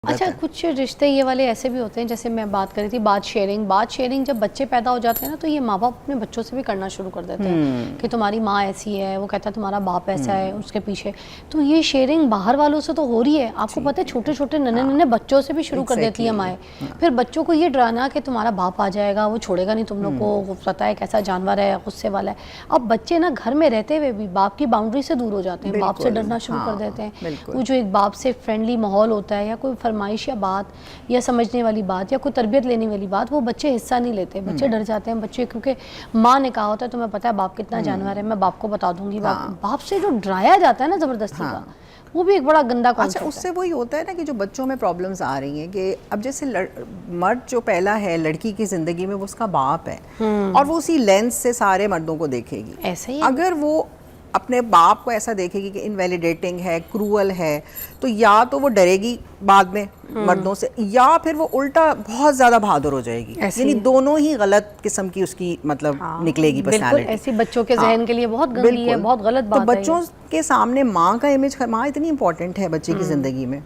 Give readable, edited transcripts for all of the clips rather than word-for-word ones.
اچھا کچھ رشتے یہ والے ایسے بھی ہوتے ہیں، جیسے میں بات کر رہی تھی بات شیئرنگ جب بچے پیدا ہو جاتے ہیں نا تو یہ ماں باپ اپنے بچوں سے بھی کرنا شروع کر دیتے ہیں کہ تمہاری ماں ایسی ہے، وہ کہتا ہے تمہارا باپ ایسا ہے، اس کے پیچھے تو یہ شیئرنگ باہر والوں سے تو ہو رہی ہے، آپ کو پتہ ہے چھوٹے چھوٹے ننھے بچوں سے بھی شروع کر دیتی ہیں مائیں، پھر بچوں کو یہ ڈرانا کہ تمہارا باپ آ جائے گا، وہ چھوڑے گا نہیں تم لوگ کو، وہ پتہ ہے کیسا جانور ہے، غصے والا ہے۔ اب بچے نا گھر میں رہتے ہوئے بھی باپ کی باؤنڈری سے دور ہو جاتے ہیں، باپ سے ڈرنا شروع کر دیتے ہیں۔ وہ جو ایک باپ سے فرینڈلی ماحول ہوتا ہے یا کوئی فرمائش یا بات یا سمجھنے والی بات یا کوئی تربیت لینے والی بات، وہ بچے حصہ نہیں لیتے، بچے ڈر جاتے ہیں بچے، کیونکہ ماں نے کہا ہوتا ہے تمہیں پتہ ہے باپ کتنا جانور ہے، میں باپ کو بتا دوں گی۔ باپ سے جو ڈرایا جاتا ہے نا زبردستی کا، وہ بھی ایک بڑا گندا کانسیپٹ ہے۔ اچھا اس سے وہی ہوتا ہے نا کہ جو بچوں میں پرابلمز آ رہی ہیں کہ اب جیسے مرد جو پہلا ہے لڑکی کی زندگی میں وہ اس کا باپ ہے اور وہ اسی لینس سے سارے مردوں کو دیکھے گی، ایسے ہی اگر وہ اپنے باپ کو ایسا دیکھے گی کہ انویلیڈیٹنگ ہے، کروئل ہے، تو یا تو وہ ڈرے گی بعد میں مردوں سے، یا پھر وہ الٹا بہت زیادہ بہادر ہو جائے گی، یعنی دونوں ہی غلط قسم کی اس کی مطلب نکلے گی پرسنالٹی۔ بالکل ایسی بچوں کے ذہن کے لیے بہت گندی ہے، بہت غلط بات ہے۔ تو بچوں کے سامنے ماں کا امیج، ماں اتنی امپورٹنٹ ہے بچے کی زندگی میں،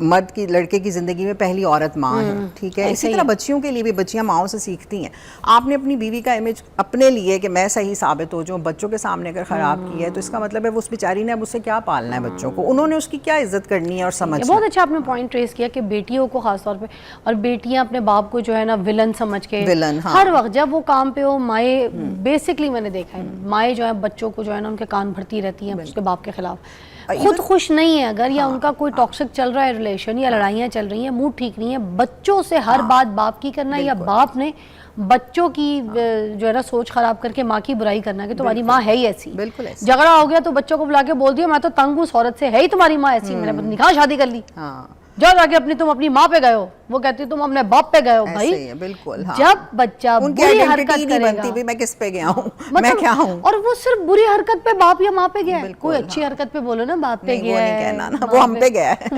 مرد کی لڑکے کی زندگی میں پہلی عورت ماں ہے، ٹھیک ہے، اسی طرح بچیوں کے لیے بھی بچیاں ماؤں سے سیکھتی ہیں۔ آپ نے اپنی بیوی کا امیج اپنے لیے کہ میں صحیح ثابت ہو جاؤں بچوں کے سامنے اگر خراب کی ہے تو اس کا مطلب ہے وہ اس بیچاری نے اب اسے کیا پالنا ہے، بچوں کو انہوں نے اس کی کیا عزت کرنی ہے اور سمجھنا۔ بہت اچھا آپ نے پوائنٹ ریز کیا کہ بیٹیوں کو خاص طور پہ، اور بیٹیاں اپنے باپ کو جو ہے نا ولن سمجھ کے ہر وقت جب وہ کام پہ ہو، مائیں بیسکلی میں نے دیکھا ہے مائیں جو ہے بچوں کو جو ہے نا ان کے کان بھرتی رہتی ہیں اس کے باپ کے خلاف، خود خوش نہیں ہے اگر، یا ان کا کوئی ٹاکسک چل رہا ہے ریلیشن یا لڑائیاں چل رہی ہیں، موڈ ٹھیک نہیں ہے، بچوں سے ہر بات باپ کی کرنا، یا باپ نے بچوں کی جو ہے نا سوچ خراب کر کے ماں کی برائی کرنا کہ تمہاری ماں ہے ہی ایسی۔ جھگڑا ہو گیا تو بچوں کو بلا کے بول دیا میں تو تنگ ہوں اس عورت سے، ہے ہی تمہاری ماں ایسی، میں نے نکاح شادی کر لی، جاؤ جا کے تم اپنی ماں پہ گئے ہو، وہ کہتی تم اپنے باپ پہ گئے ہو۔ بھائی جب بچہ بری حرکت کرے گا، میں کس پہ گیا ہوں، میں کیا ہوں، اور وہ صرف بری حرکت پہ باپ یا ماں پہ گیا ہے، کوئی اچھی حرکت پہ بولو نا باپ پہ گیا ہے، وہ ہم پہ گیا ہے۔